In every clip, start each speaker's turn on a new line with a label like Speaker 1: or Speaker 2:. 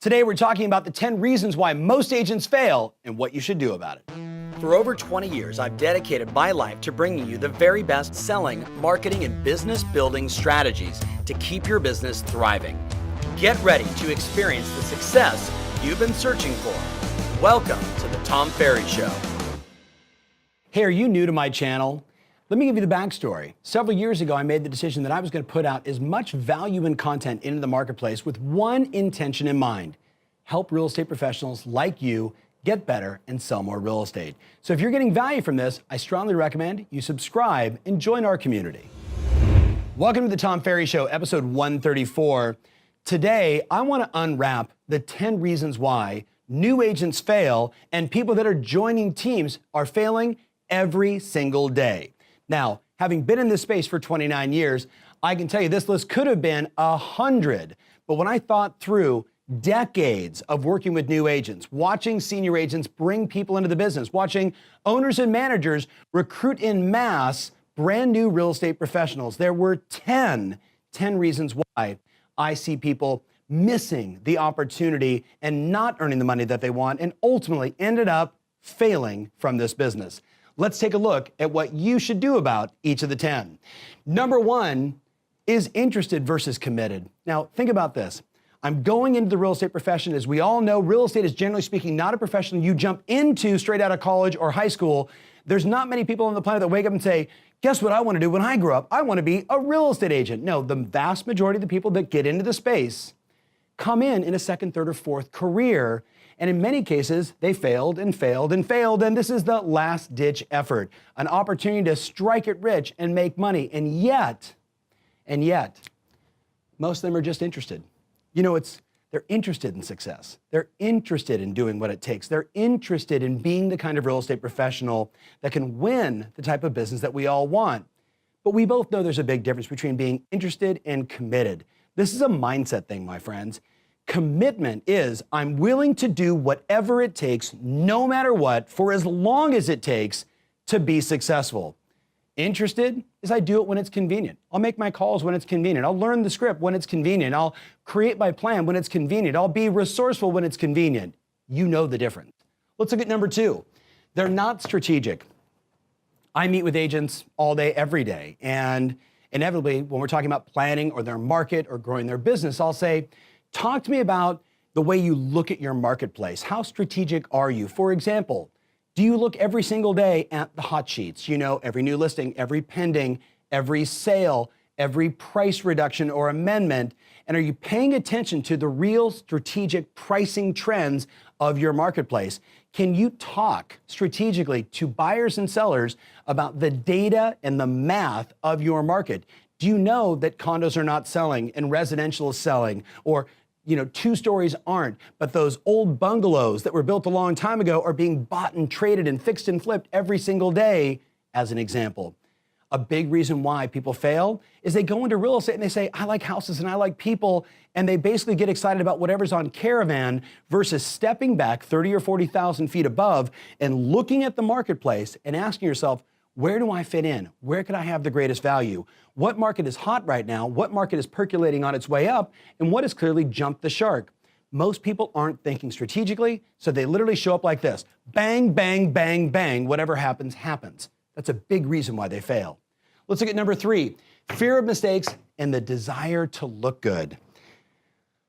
Speaker 1: Today, we're talking about the 10 reasons why most agents fail and what you should do about it. For over 20 years, I've dedicated my life to bringing you the very best selling, marketing, and business building strategies to keep your business thriving. Get ready to experience the success you've been searching for. Welcome to the Tom Ferry Show. Hey, are you new to my channel? Let me give you the backstory. Several years ago, I made the decision that I was going to put out as much value and content into the marketplace with one intention in mind: help real estate professionals like you get better and sell more real estate. So if you're getting value from this, I strongly recommend you subscribe and join our community. Welcome to the Tom Ferry Show, episode 134. Today, I want to unwrap the 10 reasons why new agents fail and people that are joining teams are failing every single day. Now, having been in this space for 29 years, I can tell you this list could have been 100. But when I thought through decades of working with new agents, watching senior agents bring people into the business, watching owners and managers recruit in mass brand new real estate professionals, there were 10 reasons why I see people missing the opportunity and not earning the money that they want and ultimately ended up failing from this business. Let's take a look at what you should do about each of the 10. Number one is interested versus committed. Now, think about this. I'm going into the real estate profession. As we all know, real estate is generally speaking not a profession you jump into straight out of college or high school. There's not many people on the planet that wake up and say, guess what I want to do when I grow up? I want to be a real estate agent. No, the vast majority of the people that get into the space come in a second, third, or fourth career. And in many cases, they failed and failed and failed. And this is the last ditch effort, an opportunity to strike it rich and make money. And yet, most of them are just interested. You know, they're interested in success. They're interested in doing what it takes. They're interested in being the kind of real estate professional that can win the type of business that we all want. But we both know there's a big difference between being interested and committed. This is a mindset thing, my friends. Commitment is I'm willing to do whatever it takes, no matter what, for as long as it takes to be successful. Interested is I do it when it's convenient. I'll make my calls when it's convenient. I'll learn the script when it's convenient. I'll create my plan when it's convenient. I'll be resourceful when it's convenient. You know the difference. Let's look at number two. They're not strategic. I meet with agents all day, every day. And inevitably, when we're talking about planning or their market or growing their business, I'll say, talk to me about the way you look at your marketplace. How strategic are you? For example, do you look every single day at the hot sheets? You know, every new listing, every pending, every sale, every price reduction or amendment. And are you paying attention to the real strategic pricing trends of your marketplace? Can you talk strategically to buyers and sellers about the data and the math of your market? Do you know that condos are not selling and residential is selling? Or, you know, two stories aren't, but those old bungalows that were built a long time ago are being bought and traded and fixed and flipped every single day, as an example. A big reason why people fail is they go into real estate and they say, I like houses and I like people, and they basically get excited about whatever's on Caravan versus stepping back 30 or 40,000 feet above and looking at the marketplace and asking yourself, where do I fit in? Where could I have the greatest value? What market is hot right now? What market is percolating on its way up? And what has clearly jumped the shark? Most people aren't thinking strategically, so they literally show up like this. Bang, bang, bang, bang. Whatever happens, happens. That's a big reason why they fail. Let's look at number three, fear of mistakes and the desire to look good.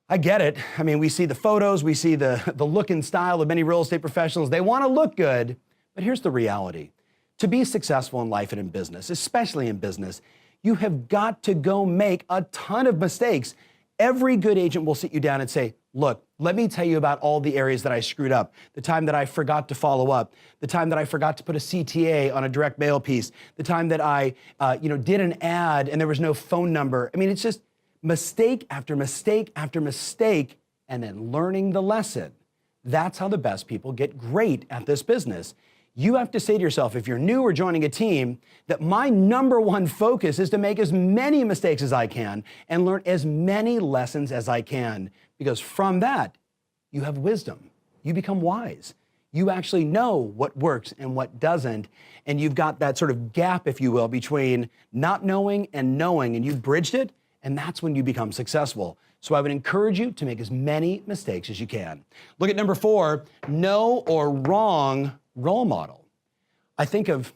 Speaker 1: I get it. I mean, we see the photos, we see the look and style of many real estate professionals. They want to look good, but here's the reality. To be successful in life and in business, especially in business, you have got to go make a ton of mistakes. Every good agent will sit you down and say, look, let me tell you about all the areas that I screwed up, the time that I forgot to follow up, the time that I forgot to put a CTA on a direct mail piece, the time that I did an ad and there was no phone number. I mean, it's just mistake after mistake after mistake, and then learning the lesson. That's how the best people get great at this business. You have to say to yourself, if you're new or joining a team, that my number one focus is to make as many mistakes as I can and learn as many lessons as I can. Because from that, you have wisdom. You become wise. You actually know what works and what doesn't. And you've got that sort of gap, if you will, between not knowing and knowing, and you've bridged it. And that's when you become successful. So I would encourage you to make as many mistakes as you can. Look at number 4, no or wrong role model. I think of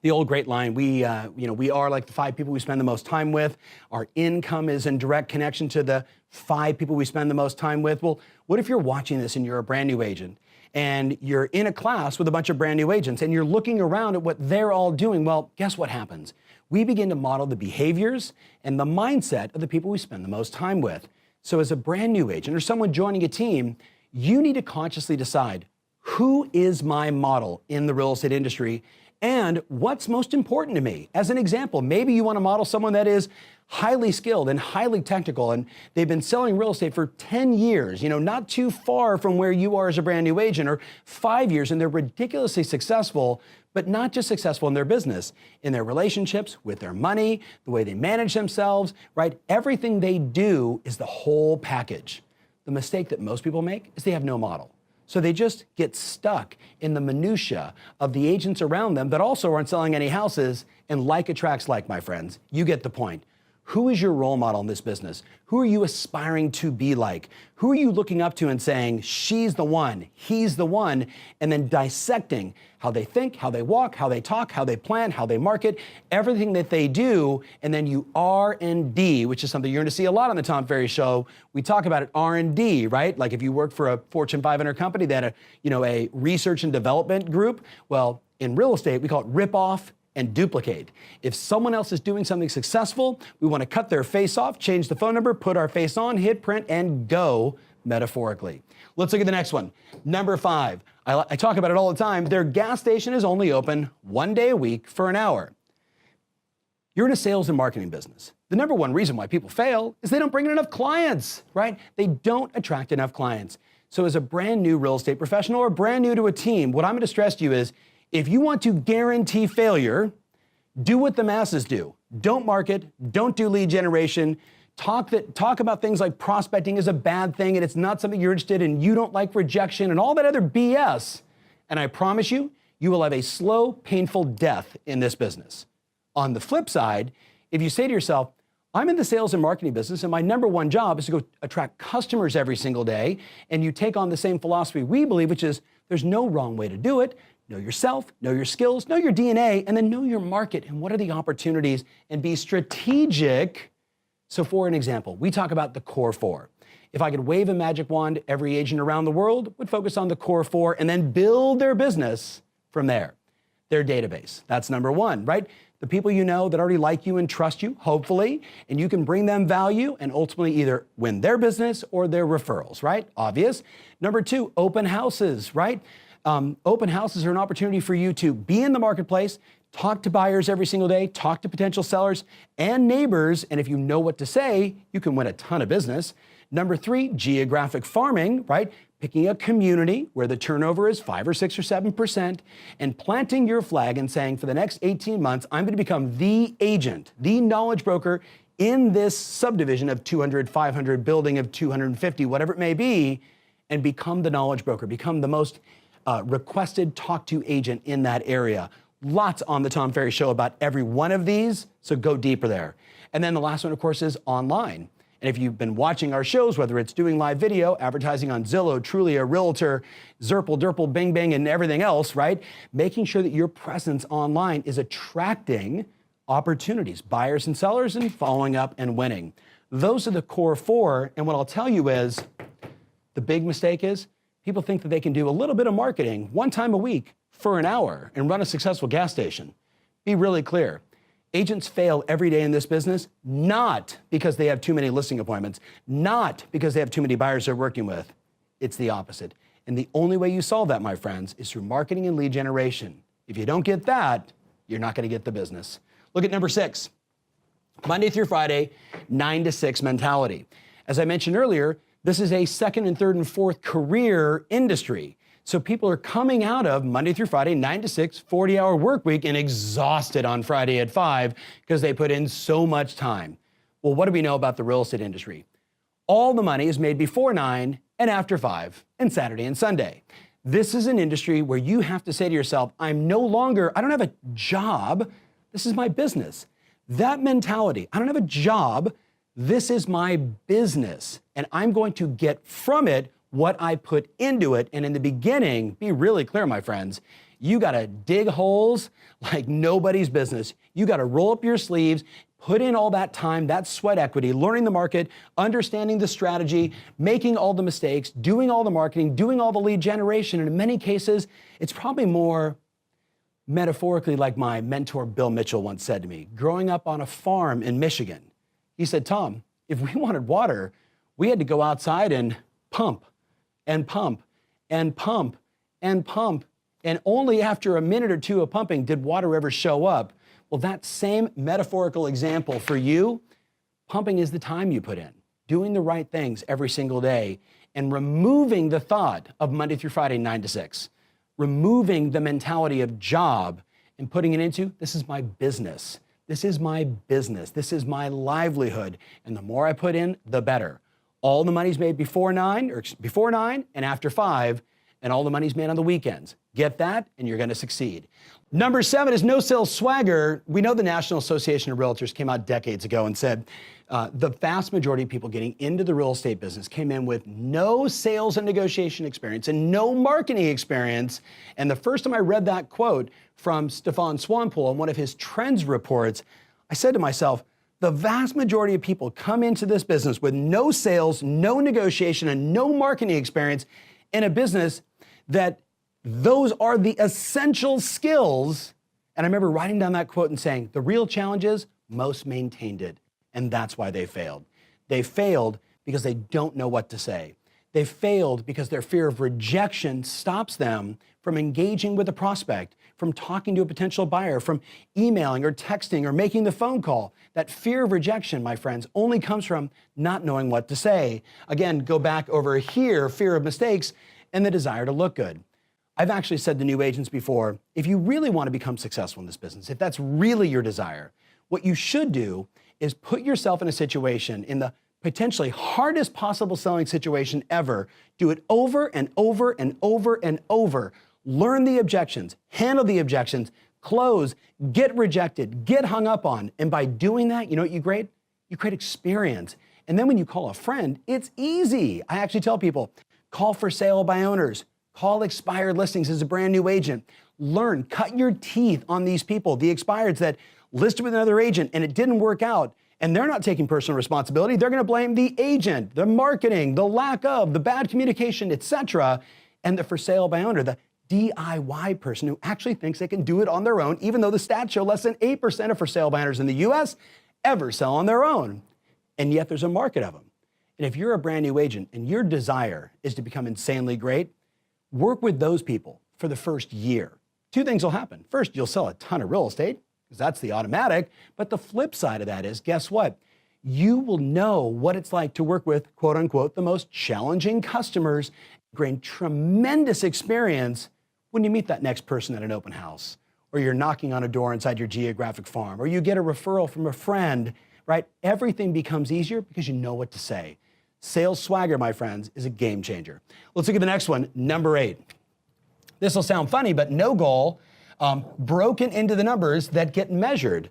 Speaker 1: the old great line, we are like the 5 people we spend the most time with. Our income is in direct connection to the 5 people we spend the most time with. Well, what if you're watching this and you're a brand new agent and you're in a class with a bunch of brand new agents and you're looking around at what they're all doing? Well, guess what happens? We begin to model the behaviors and the mindset of the people we spend the most time with. So as a brand new agent or someone joining a team, you need to consciously decide, who is my model in the real estate industry and what's most important to me? As an example, maybe you want to model someone that is highly skilled and highly technical, and they've been selling real estate for 10 years, not too far from where you are as a brand new agent, or 5 years, and they're ridiculously successful, but not just successful in their business, in their relationships, with their money, the way they manage themselves, right? Everything they do is the whole package. The mistake that most people make is they have no model. So they just get stuck in the minutia of the agents around them that also aren't selling any houses, and like attracts like, my friends. You get the point. Who is your role model in this business? Who are you aspiring to be like? Who are you looking up to and saying, she's the one, he's the one, and then dissecting how they think, how they walk, how they talk, how they plan, how they market, everything that they do, and then you R&D, which is something you're gonna see a lot on the Tom Ferry Show. We talk about it, R&D, right? Like if you work for a Fortune 500 company that a research and development group, well, in real estate, we call it rip off and duplicate. If someone else is doing something successful, we want to cut their face off, change the phone number, put our face on, hit print, and go, metaphorically. Let's look at the next one. Number 5. I talk about it all the time. Their gas station is only open 1 day a week for an hour. You're in a sales and marketing business. The number 1 reason why people fail is they don't bring in enough clients, right? They don't attract enough clients. So as a brand new real estate professional or brand new to a team, what I'm going to stress to you is, if you want to guarantee failure, do what the masses do. Don't market, don't do lead generation, talk about things like prospecting is a bad thing and it's not something you're interested in, you don't like rejection and all that other BS. And I promise you, you will have a slow, painful death in this business. On the flip side, if you say to yourself, I'm in the sales and marketing business and my number 1 job is to go attract customers every single day, and you take on the same philosophy we believe, which is there's no wrong way to do it. Know yourself, know your skills, know your DNA, and then know your market and what are the opportunities, and be strategic. So for an example, we talk about the core 4. If I could wave a magic wand, every agent around the world would focus on the core 4 and then build their business from there. Their database, that's number 1, right? The people you know that already like you and trust you, hopefully, and you can bring them value and ultimately either win their business or their referrals, right? Obvious. Number 2, open houses, right? Open houses are an opportunity for you to be in the marketplace, talk to buyers every single day, talk to potential sellers and neighbors, and if you know what to say, you can win a ton of business. Number 3, geographic farming, right? Picking a community where the turnover is 5 or 6 or 7% and planting your flag and saying, for the next 18 months, I'm going to become the agent, the knowledge broker in this subdivision of 200, 500, building of 250, whatever it may be, and become the knowledge broker, become the most requested talk to agent in that area. Lots on the Tom Ferry Show about every one of these, so go deeper there. And then the last one, of course, is online. And if you've been watching our shows, whether it's doing live video, advertising on Zillow, Trulia, Realtor, Zerple, Derple, Bing Bang, and everything else, right? Making sure that your presence online is attracting opportunities, buyers and sellers, and following up and winning. Those are the core 4. And what I'll tell you is, the big mistake is, people think that they can do a little bit of marketing 1 time a week for an hour and run a successful gas station. Be really clear. Agents fail every day in this business, not because they have too many listing appointments, not because they have too many buyers they're working with. It's the opposite. And the only way you solve that, my friends, is through marketing and lead generation. If you don't get that, you're not going to get the business. Look at number 6. Monday through Friday, 9 to 6 mentality. As I mentioned earlier, this is a 2nd and 3rd and 4th career industry. So people are coming out of Monday through Friday, 9 to 6, 40-hour work week, and exhausted on Friday at 5 because they put in so much time. Well, what do we know about the real estate industry? All the money is made before 9 and after 5 and Saturday and Sunday. This is an industry where you have to say to yourself, I don't have a job. This is my business. That mentality, I don't have a job. This is my business, and I'm going to get from it what I put into it. And in the beginning, be really clear, my friends, you got to dig holes like nobody's business. You got to roll up your sleeves, put in all that time, that sweat equity, learning the market, understanding the strategy, making all the mistakes, doing all the marketing, doing all the lead generation. And in many cases, it's probably more metaphorically like my mentor Bill Mitchell once said to me, growing up on a farm in Michigan. He said, Tom, if we wanted water, we had to go outside and pump and pump and pump and pump. And only after a minute or two of pumping did water ever show up. Well, that same metaphorical example for you, pumping is the time you put in, doing the right things every single day, and removing the thought of Monday through Friday, 9 to 6, removing the mentality of job and putting it into, this is my business. This is my business. This is my livelihood. And the more I put in, the better. All the money's made before 9 and after 5, and all the money's made on the weekends. Get that, and you're going to succeed. Number 7 is no sales swagger. We know the National Association of Realtors came out decades ago and said the vast majority of people getting into the real estate business came in with no sales and negotiation experience and no marketing experience. And the first time I read that quote from Stefan Swanepoel in one of his trends reports, I said to myself, the vast majority of people come into this business with no sales, no negotiation, and no marketing experience in a business that those are the essential skills. And I remember writing down that quote and saying, the real challenge is most maintained it. And that's why they failed. They failed because they don't know what to say. They failed because their fear of rejection stops them from engaging with a prospect, from talking to a potential buyer, from emailing or texting or making the phone call. That fear of rejection, my friends, only comes from not knowing what to say. Again, go back over here, fear of mistakes and the desire to look good. I've actually said to new agents before, if you really want to become successful in this business, if that's really your desire, what you should do is put yourself in a situation, in the potentially hardest possible selling situation ever. Do it over and over and over and over. Learn the objections, handle the objections, close, get rejected, get hung up on. And by doing that, you know what you create? You create experience. And then when you call a friend, it's easy. I actually tell people, call for sale by owners, call expired listings as a brand new agent. Learn, cut your teeth on these people, the expireds that listed with another agent and it didn't work out. And they're not taking personal responsibility. They're going to blame the agent, the marketing, the lack of, the bad communication, etc. And the for sale by owner, the DIY person who actually thinks they can do it on their own, even though the stats show less than 8% of for sale by owners in the US ever sell on their own. And yet there's a market of them. And if you're a brand new agent and your desire is to become insanely great, work with those people for the first year. Two things will happen. First, you'll sell a ton of real estate, because that's the automatic. But the flip side of that is, guess what? You will know what it's like to work with, quote unquote, the most challenging customers, gain tremendous experience when you meet that next person at an open house, or you're knocking on a door inside your geographic farm, or you get a referral from a friend, right? Everything becomes easier because you know what to say. Sales swagger, my friends, is a game changer. Let's look at the next one, number 8. This will sound funny, but no goal, broken into the numbers that get measured.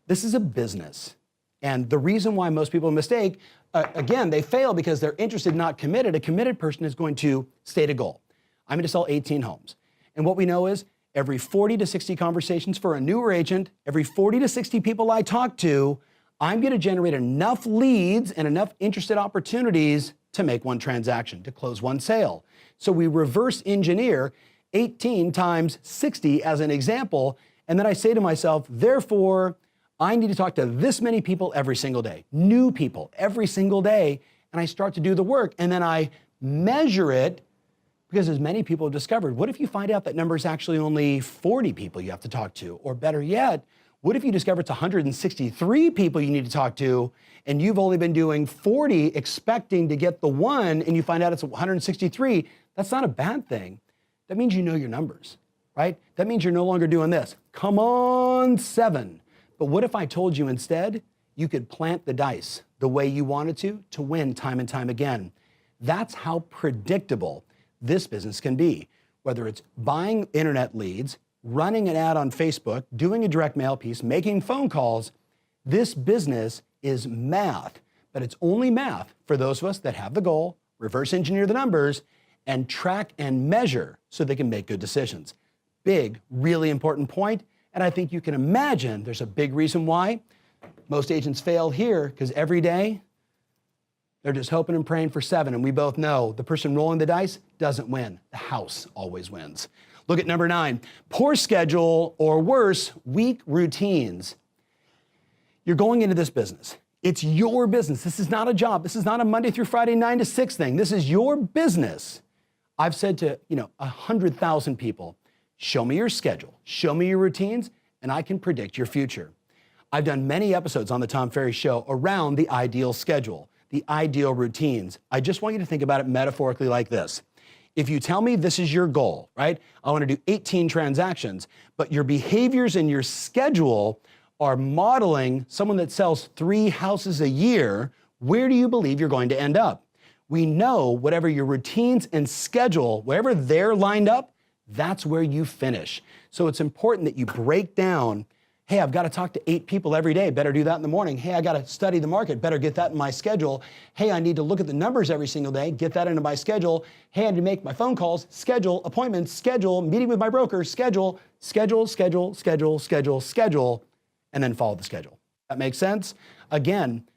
Speaker 1: This is a business. And the reason why most people mistake, again, they fail because they're interested, not committed. A committed person is going to state a goal. I'm going to sell 18 homes. And what we know is every 40 to 60 conversations for a newer agent, every 40 to 60 people I talk to, I'm going to generate enough leads and enough interested opportunities to make one transaction, to close one sale. So we reverse engineer 18 times 60 as an example. And then I say to myself, therefore, I need to talk to this many people every single day, new people every single day. And I start to do the work and then I measure it, because as many people have discovered, what if you find out that number is actually only 40 people you have to talk to? Or better yet, what if you discover it's 163 people you need to talk to and you've only been doing 40 expecting to get the one and you find out it's 163? That's not a bad thing. That means you know your numbers, right? That means you're no longer doing this. Come on, 7. But what if I told you instead you could plant the dice the way you wanted to win time and time again? That's how predictable this business can be. Whether it's buying internet leads, running an ad on Facebook, doing a direct mail piece, making phone calls, this business is math. but it's only math for those of us that have the goal, reverse engineer the numbers, and track and measure so they can make good decisions. Big, really important point, and I think you can imagine there's a big reason why most agents fail here, because every day they're just hoping and praying for 7, and we both know the person rolling the dice doesn't win. The house always wins. Look at number 9, poor schedule, or worse, weak routines. You're going into this business. It's your business. This is not a job. This is not a Monday through Friday 9 to 6 thing. This is your business. I've said to 100,000 people, show me your schedule, show me your routines, and I can predict your future. I've done many episodes on the Tom Ferry Show around the ideal schedule, the ideal routines. I just want you to think about it metaphorically like this. If you tell me this is your goal, right? I want to do 18 transactions, but your behaviors and your schedule are modeling someone that sells 3 houses a year, where do you believe you're going to end up? We know whatever your routines and schedule, wherever they're lined up, that's where you finish. So it's important that you break down, hey, I've got to talk to 8 people every day, better do that in the morning. Hey, I got to study the market, better get that in my schedule. Hey, I need to look at the numbers every single day, get that into my schedule. Hey, I need to make my phone calls, schedule appointments, schedule meeting with my broker, schedule, and then follow the schedule. That makes sense? Again,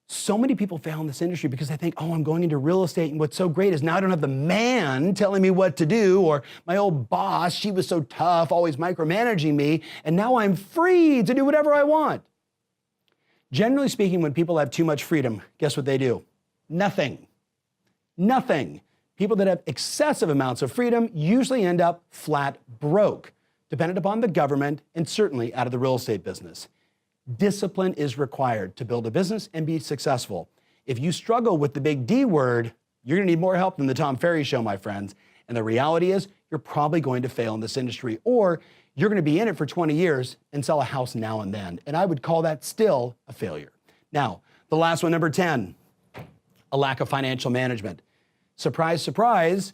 Speaker 1: so many people fail in this industry because they think, oh, I'm going into real estate, and what's so great is now I don't have the man telling me what to do, or my old boss, she was so tough, always micromanaging me, and now I'm free to do whatever I want. Generally speaking, when people have too much freedom, guess what they do? Nothing. Nothing. People that have excessive amounts of freedom usually end up flat broke, dependent upon the government and certainly out of the real estate business. Discipline is required to build a business and be successful. If you struggle with the big D word, you're going to need more help than the Tom Ferry Show, my friends. And the reality is you're probably going to fail in this industry, or you're going to be in it for 20 years and sell a house now and then. And I would call that still a failure. Now, the last one, number 10, a lack of financial management. Surprise, surprise,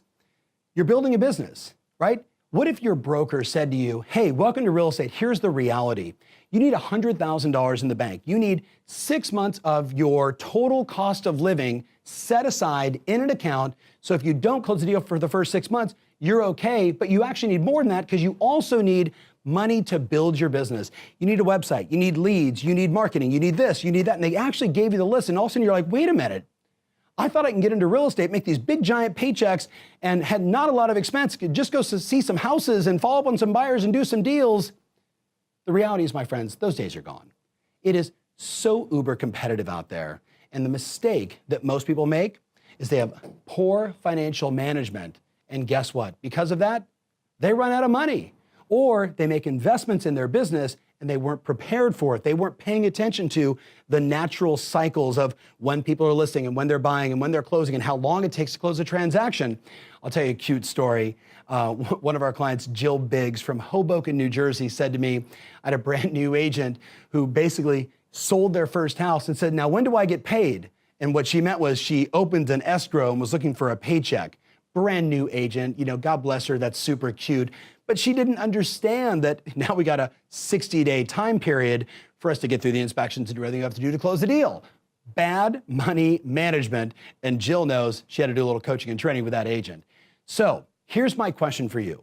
Speaker 1: you're building a business, right? What if your broker said to you, hey, welcome to real estate. Here's the reality. You need $100,000 in the bank. You need 6 months of your total cost of living set aside in an account. So if you don't close the deal for the first 6 months, you're okay, but you actually need more than that because you also need money to build your business. You need a website, you need leads, you need marketing, you need this, you need that. And they actually gave you the list, and all of a sudden you're like, wait a minute. I thought I can get into real estate, make these big giant paychecks, and had not a lot of expense, could just go see some houses and follow up on some buyers and do some deals. The reality is, my friends, those days are gone. It is so uber competitive out there. And the mistake that most people make is they have poor financial management. And guess what? Because of that, they run out of money. Or they make investments in their business and they weren't prepared for it. They weren't paying attention to the natural cycles of when people are listing and when they're buying and when they're closing and how long it takes to close a transaction. I'll tell you a cute story. One of our clients, Jill Biggs from Hoboken, New Jersey, said to me, I had a brand new agent who basically sold their first house and said, now when do I get paid? And what she meant was she opened an escrow and was looking for a paycheck. Brand new agent, God bless her, that's super cute. But she didn't understand that now we got a 60-day time period for us to get through the inspections and do everything you have to do to close the deal. Bad money management, and Jill knows she had to do a little coaching and training with that agent. So here's my question for you.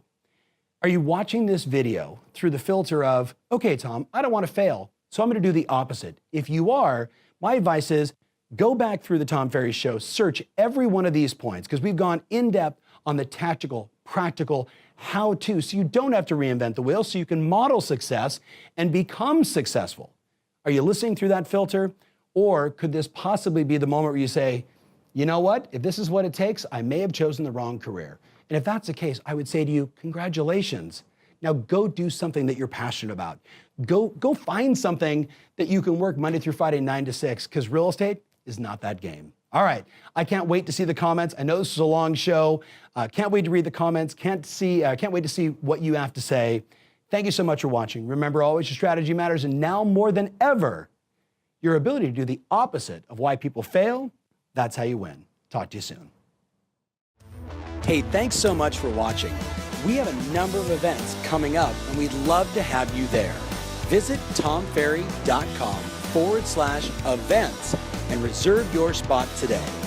Speaker 1: Are you watching this video through the filter of, okay, Tom, I don't want to fail, so I'm going to do the opposite? If you are, my advice is go back through the Tom Ferry Show, search every one of these points, because we've gone in depth on the tactical, practical, how-to, so you don't have to reinvent the wheel, so you can model success and become successful. Are you listening through that filter? Or could this possibly be the moment where you say, you know what, if this is what it takes, I may have chosen the wrong career. And if that's the case, I would say to you, congratulations. Now go do something that you're passionate about. Go find something that you can work Monday through Friday, 9 to 6, because real estate is not that game. All right, I can't wait to see the comments. I know this is a long show. Can't wait to read the comments. Can't wait to see what you have to say. Thank you so much for watching. Remember, always your strategy matters, and now more than ever, your ability to do the opposite of why people fail, that's how you win. Talk to you soon. Hey, thanks so much for watching. We have a number of events coming up, and we'd love to have you there. Visit tomferry.com/events
Speaker 2: and reserve your spot today.